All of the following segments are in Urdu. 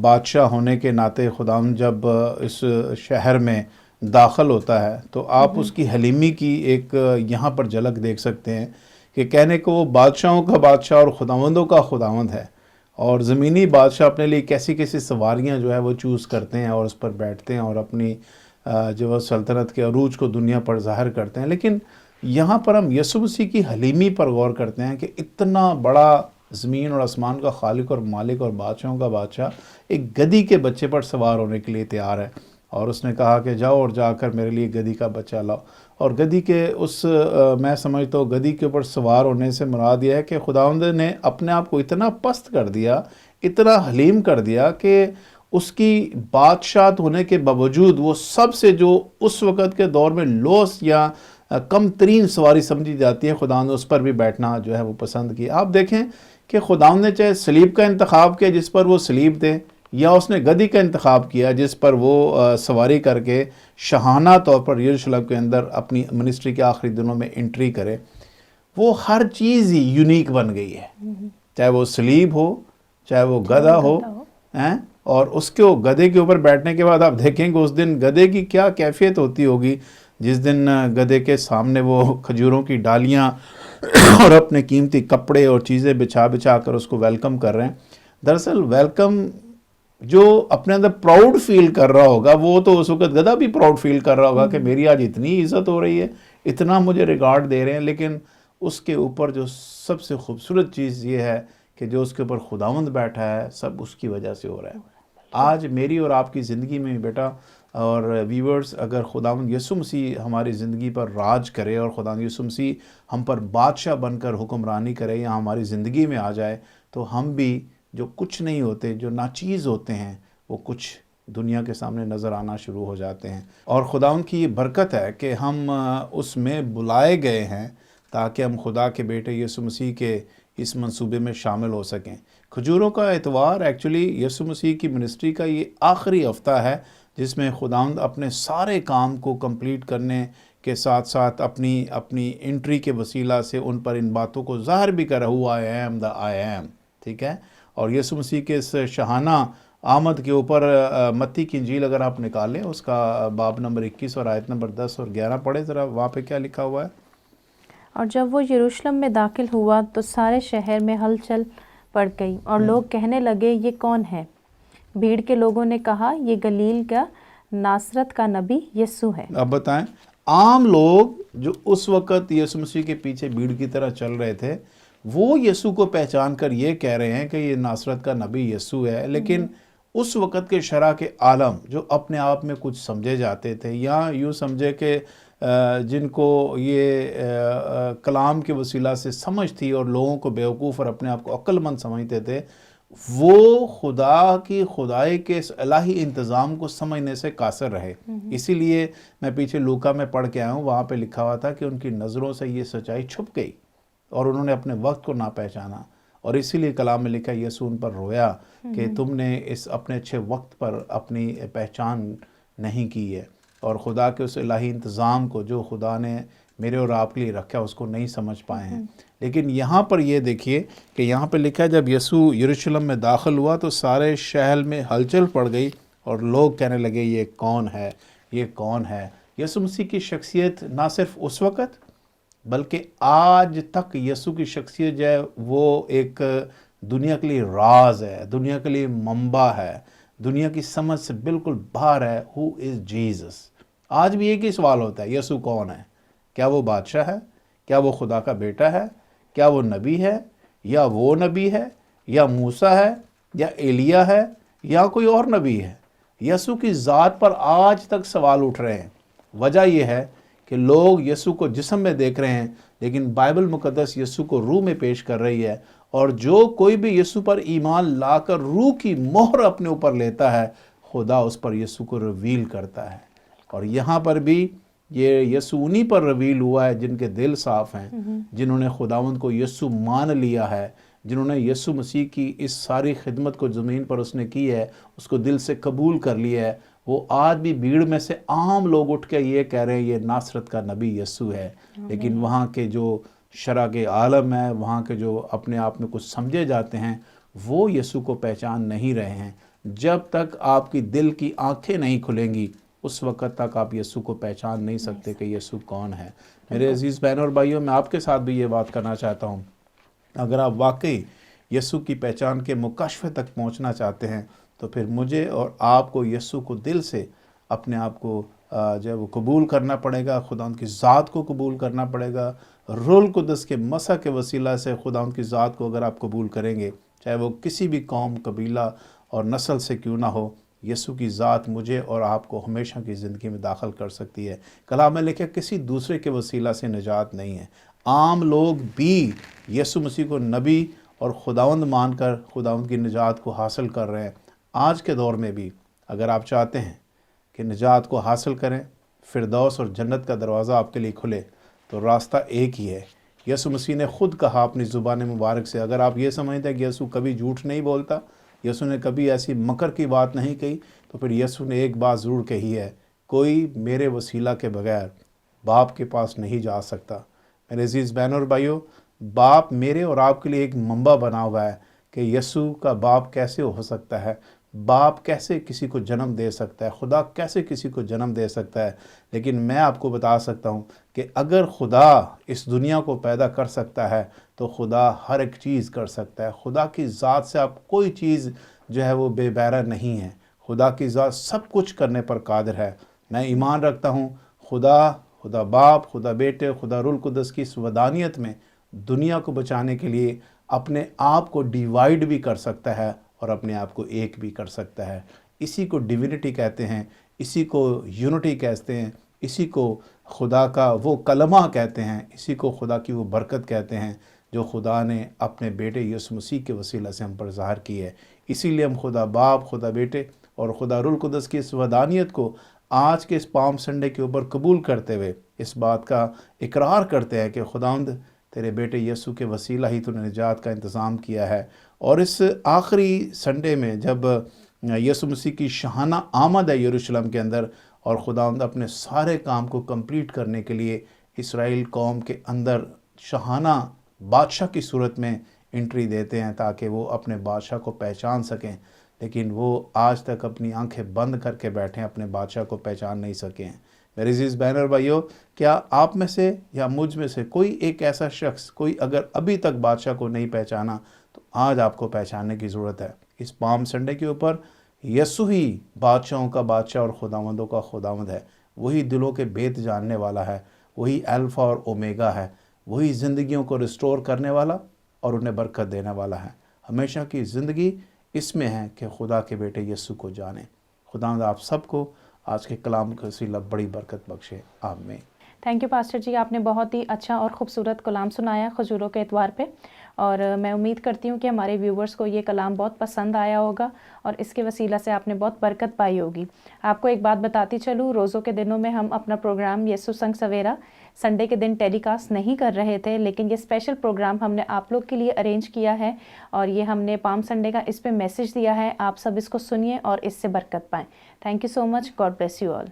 بادشاہ ہونے کے ناطے خداوند جب اس شہر میں داخل ہوتا ہے تو آپ اس کی حلیمی کی ایک یہاں پر جھلک دیکھ سکتے ہیں کہ کہنے کو وہ بادشاہوں کا بادشاہ اور خداوندوں کا خداوند ہے، اور زمینی بادشاہ اپنے لیے کیسی کیسی سواریاں جو ہے وہ چوز کرتے ہیں اور اس پر بیٹھتے ہیں اور اپنی جو سلطنت کے عروج کو دنیا پر ظاہر کرتے ہیں، لیکن یہاں پر ہم یسوع مسیح کی حلیمی پر غور کرتے ہیں کہ اتنا بڑا زمین اور آسمان کا خالق اور مالک اور بادشاہوں کا بادشاہ ایک گدھی کے بچے پر سوار ہونے کے لیے تیار ہے، اور اس نے کہا کہ جاؤ اور جا کر میرے لیے گدھی کا بچہ لاؤ۔ اور گدھی کے میں سمجھتا ہوں گدھی کے اوپر سوار ہونے سے مراد یہ ہے کہ خداوند نے اپنے آپ کو اتنا پست کر دیا، اتنا حلیم کر دیا کہ اس کی بادشاہت ہونے کے باوجود وہ سب سے جو اس وقت کے دور میں لوس یا کم ترین سواری سمجھی جاتی ہے، خداوند نے اس پر بھی بیٹھنا جو ہے وہ پسند کیا۔ آپ دیکھیں کہ خداوند نے چاہے صلیب کا انتخاب کیا جس پر وہ صلیب دے، یا اس نے گدھی کا انتخاب کیا جس پر وہ سواری کر کے شاہانہ طور پر یروشلم کے اندر اپنی منسٹری کے آخری دنوں میں انٹری کرے، وہ ہر چیز ہی یونیک بن گئی ہے، چاہے وہ صلیب ہو، چاہے وہ گدھا ہو، اور اس کے گدھے کے اوپر بیٹھنے کے بعد آپ دیکھیں کہ اس دن گدھے کی کیا کیفیت ہوتی ہوگی جس دن گدھے کے سامنے وہ کھجوروں کی ڈالیاں اور اپنے قیمتی کپڑے اور چیزیں بچھا بچھا کر اس کو ویلکم کر رہے ہیں۔ دراصل ویلکم جو اپنے اندر پراؤڈ فیل کر رہا ہوگا وہ تو اس وقت گدھا بھی پراؤڈ فیل کر رہا ہوگا کہ میری آج اتنی عزت ہو رہی ہے، اتنا مجھے ریگارڈ دے رہے ہیں، لیکن اس کے اوپر جو سب سے خوبصورت چیز یہ ہے کہ جو اس کے اوپر خداوند بیٹھا ہے سب اس کی وجہ سے ہو رہا ہے۔ آج میری اور آپ کی زندگی میں بیٹا اور ویورز، اگر خداوند یسوع مسیح ہماری زندگی پر راج کرے اور خداوند یسوع مسیح ہم پر بادشاہ بن کر حکمرانی کرے یا ہماری زندگی میں آ جائے، تو ہم بھی جو کچھ نہیں ہوتے، جو ناچیز ہوتے ہیں، وہ کچھ دنیا کے سامنے نظر آنا شروع ہو جاتے ہیں۔ اور خداوند کی یہ برکت ہے کہ ہم اس میں بلائے گئے ہیں تاکہ ہم خدا کے بیٹے یسوع مسیح کے اس منصوبے میں شامل ہو سکیں۔ کھجوروں کا اتوار ایکچولی یسوع مسیح کی منسٹری کا یہ آخری ہفتہ ہے جس میں خداوند اپنے سارے کام کو کمپلیٹ کرنے کے ساتھ ساتھ اپنی انٹری کے وسیلہ سے ان پر ان باتوں کو ظاہر بھی کرا ہوا I am the I am، ٹھیک ہے۔ اور یسوع مسیح کے اس شاہانہ آمد کے اوپر متی کی انجیل اگر آپ نکالیں، اس کا باب نمبر 21 اور آیت نمبر 10 اور 11 پڑھیں ذرا، وہاں پہ کیا لکھا ہوا ہے؟ اور جب وہ یروشلم میں داخل ہوا تو سارے شہر میں ہلچل پڑ گئی اور لوگ کہنے لگے یہ کون ہے؟ بھیڑ کے لوگوں نے کہا یہ گلیل کا ناصرت کا نبی یسوع ہے۔ اب بتائیں، عام لوگ جو اس وقت یسوع مسیح کے پیچھے بھیڑ کی طرح چل رہے تھے وہ یسوع کو پہچان کر یہ کہہ رہے ہیں کہ یہ ناصرت کا نبی یسوع ہے، لیکن اس وقت کے شرح کے عالم جو اپنے آپ میں کچھ سمجھے جاتے تھے یا یوں سمجھے کہ جن کو یہ کلام کے وسیلہ سے سمجھ تھی اور لوگوں کو بیوقوف اور اپنے آپ کو عقل مند سمجھتے تھے، وہ خدا کی خدائی کے اس الہی انتظام کو سمجھنے سے قاصر رہے۔ اسی لیے میں پیچھے لوکا میں پڑھ کے آیا ہوں، وہاں پہ لکھا ہوا تھا کہ ان کی نظروں سے یہ سچائی چھپ گئی اور انہوں نے اپنے وقت کو نہ پہچانا، اور اسی لیے کلام میں لکھا یسوع ان پر رویا کہ تم نے اس اپنے اچھے وقت پر اپنی پہچان نہیں کی ہے، اور خدا کے اس الہی انتظام کو جو خدا نے میرے اور آپ کے لیے رکھا اس کو نہیں سمجھ پائے ہیں۔ لیکن یہاں پر یہ دیکھیے کہ یہاں پہ لکھا ہے جب یسوع یروشلم میں داخل ہوا تو سارے شہر میں ہلچل پڑ گئی اور لوگ کہنے لگے یہ کون ہے، یہ کون ہے۔ یسوع مسیح کی شخصیت نہ صرف اس وقت بلکہ آج تک یسوع کی شخصیت جو ہے وہ ایک دنیا کے لیے راز ہے، دنیا کے لیے منبع ہے، دنیا کی سمجھ سے بالکل باہر ہے۔ Who is Jesus؟ آج بھی ایک ہی سوال ہوتا ہے، یسوع کون ہے؟ کیا وہ بادشاہ ہے؟ کیا وہ خدا کا بیٹا ہے؟ کیا وہ نبی ہے؟ یا وہ نبی ہے؟ یا موسیٰ ہے؟ یا ایلییا ہے؟ یا کوئی اور نبی ہے؟ یسوع کی ذات پر آج تک سوال اٹھ رہے ہیں۔ وجہ یہ ہے کہ لوگ یسوع کو جسم میں دیکھ رہے ہیں، لیکن بائبل مقدس یسوع کو روح میں پیش کر رہی ہے، اور جو کوئی بھی یسوع پر ایمان لا کر روح کی مہر اپنے اوپر لیتا ہے، خدا اس پر یسوع کو ریویل کرتا ہے۔ اور یہاں پر بھی یہ یسوع انہی پر ریویل ہوا ہے جن کے دل صاف ہیں، جنہوں نے خداوند کو یسوع مان لیا ہے، جنہوں نے یسوع مسیح کی اس ساری خدمت کو زمین پر اس نے کی ہے، اس کو دل سے قبول کر لیا ہے۔ وہ آج بھی بھیڑ میں سے عام لوگ اٹھ کے یہ کہہ رہے ہیں یہ ناصرت کا نبی یسوع ہے، لیکن وہاں کے جو شرح کے عالم ہے، وہاں کے جو اپنے آپ میں کچھ سمجھے جاتے ہیں، وہ یسوع کو پہچان نہیں رہے ہیں۔ جب تک آپ کی دل کی آنکھیں نہیں کھلیں گی اس وقت تک آپ یسوع کو پہچان نہیں سکتے کہ یسوع کون ہے۔ میرے عزیز بہنوں اور بھائیوں، میں آپ کے ساتھ بھی یہ بات کرنا چاہتا ہوں، اگر آپ واقعی یسوع کی پہچان کے مکاشفے تک پہنچنا چاہتے ہیں تو پھر مجھے اور آپ کو یسوع کو دل سے اپنے آپ کو جو ہے وہ قبول کرنا پڑے گا، خداوند کی ذات کو قبول کرنا پڑے گا۔ روح القدس کے مسح کے وسیلہ سے خداوند کی ذات کو اگر آپ قبول کریں گے، چاہے وہ کسی بھی قوم، قبیلہ اور نسل سے کیوں نہ ہو، یسوع کی ذات مجھے اور آپ کو ہمیشہ کی زندگی میں داخل کر سکتی ہے۔ کلام میں لکھا کسی دوسرے کے وسیلہ سے نجات نہیں ہے۔ عام لوگ بھی یسوع مسیح کو نبی اور خداوند مان کر خداوند کی نجات کو حاصل کر رہے ہیں۔ آج کے دور میں بھی اگر آپ چاہتے ہیں کہ نجات کو حاصل کریں، فردوس اور جنت کا دروازہ آپ کے لیے کھلے، تو راستہ ایک ہی ہے۔ یسوع مسیح نے خود کہا اپنی زبان مبارک سے، اگر آپ یہ سمجھتے ہیں کہ یسوع کبھی جھوٹ نہیں بولتا، یسوع نے کبھی ایسی مکر کی بات نہیں کہی، تو پھر یسوع نے ایک بات ضرور کہی ہے، کوئی میرے وسیلہ کے بغیر باپ کے پاس نہیں جا سکتا۔ میرے عزیز بہنوں اور بھائیوں، باپ میرے اور آپ کے لیے ایک منبع بنا ہوا ہے کہ یسوع کا باپ کیسے ہو سکتا ہے، باپ کیسے کسی کو جنم دے سکتا ہے، خدا کیسے کسی کو جنم دے سکتا ہے۔ لیکن میں آپ کو بتا سکتا ہوں کہ اگر خدا اس دنیا کو پیدا کر سکتا ہے تو خدا ہر ایک چیز کر سکتا ہے۔ خدا کی ذات سے آپ کوئی چیز جو ہے وہ بے بہرہ نہیں ہے۔ خدا کی ذات سب کچھ کرنے پر قادر ہے۔ میں ایمان رکھتا ہوں خدا باپ، خدا بیٹے، خدا روح القدس کی اس وحدانیت میں دنیا کو بچانے کے لیے اپنے آپ کو ڈیوائیڈ بھی کر سکتا ہے اور اپنے آپ کو ایک بھی کر سکتا ہے۔ اسی کو ڈیوینٹی کہتے ہیں، اسی کو یونٹی کہتے ہیں، اسی کو خدا کا وہ کلمہ کہتے ہیں، اسی کو خدا کی وہ برکت کہتے ہیں جو خدا نے اپنے بیٹے یسوع مسیح کے وسیلہ سے ہم پر ظاہر کی ہے۔ اسی لیے ہم خدا باپ، خدا بیٹے اور خدا روح القدس کی اس وحدانیت کو آج کے اس پام سنڈے کے اوپر قبول کرتے ہوئے اس بات کا اقرار کرتے ہیں کہ خداوند تیرے بیٹے یسوع کے وسیلہ ہی تو نے نجات کا انتظام کیا ہے۔ اور اس آخری سنڈے میں جب یسوع مسیح کی شاہانہ آمد ہے یروشلم کے اندر، اور خداوند اپنے سارے کام کو کمپلیٹ کرنے کے لیے اسرائیل قوم کے اندر شاہانہ بادشاہ کی صورت میں انٹری دیتے ہیں تاکہ وہ اپنے بادشاہ کو پہچان سکیں، لیکن وہ آج تک اپنی آنکھیں بند کر کے بیٹھے ہیں، اپنے بادشاہ کو پہچان نہیں سکے ہیں۔ میرے عزیز بہنوں اور بھائیوں، کیا آپ میں سے یا مجھ میں سے کوئی ایک ایسا شخص، کوئی اگر ابھی تک بادشاہ کو نہیں پہچانا تو آج آپ کو پہچاننے کی ضرورت ہے۔ اس پام سنڈے کے اوپر یسوع ہی بادشاہوں کا بادشاہ اور خداوندوں کا خداوند ہے، وہی دلوں کے بھید جاننے والا ہے، وہی الفا اور اومیگا ہے، وہی زندگیوں کو ریسٹور کرنے والا اور انہیں برکت دینے والا ہے۔ ہمیشہ کی زندگی اس میں ہے کہ خدا کے بیٹے یسوع کو جانیں۔ خداوند آپ سب کو آج کے کلام کا وسیلہ بڑی برکت بخشے، آمین۔ تھینک یو پاسٹر جی، آپ نے بہت ہی اچھا اور خوبصورت کلام سنایا کھجوروں کے اتوار پہ، اور میں امید کرتی ہوں کہ ہمارے ویورز کو یہ کلام بہت پسند آیا ہوگا اور اس کے وسیلہ سے آپ نے بہت برکت پائی ہوگی۔ آپ کو ایک بات بتاتی چلوں، روزوں کے دنوں میں ہم اپنا پروگرام یسوع سنگ سویرا سنڈے کے دن ٹیلی کاسٹ نہیں کر رہے تھے، لیکن یہ اسپیشل پروگرام ہم نے آپ لوگ کے لیے ارینج کیا ہے اور یہ ہم نے پام سنڈے کا اس پہ میسج دیا ہے۔ آپ سب اس کو سنیے اور اس سے برکت پائیں۔ Thank you so much, God bless you all.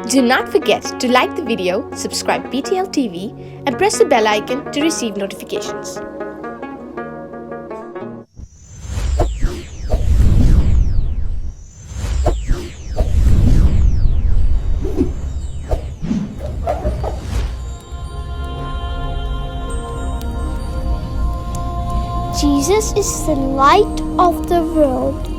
Do not forget to like the video, subscribe PTL TV, and press the bell icon to receive notifications. Jesus is the light of the world.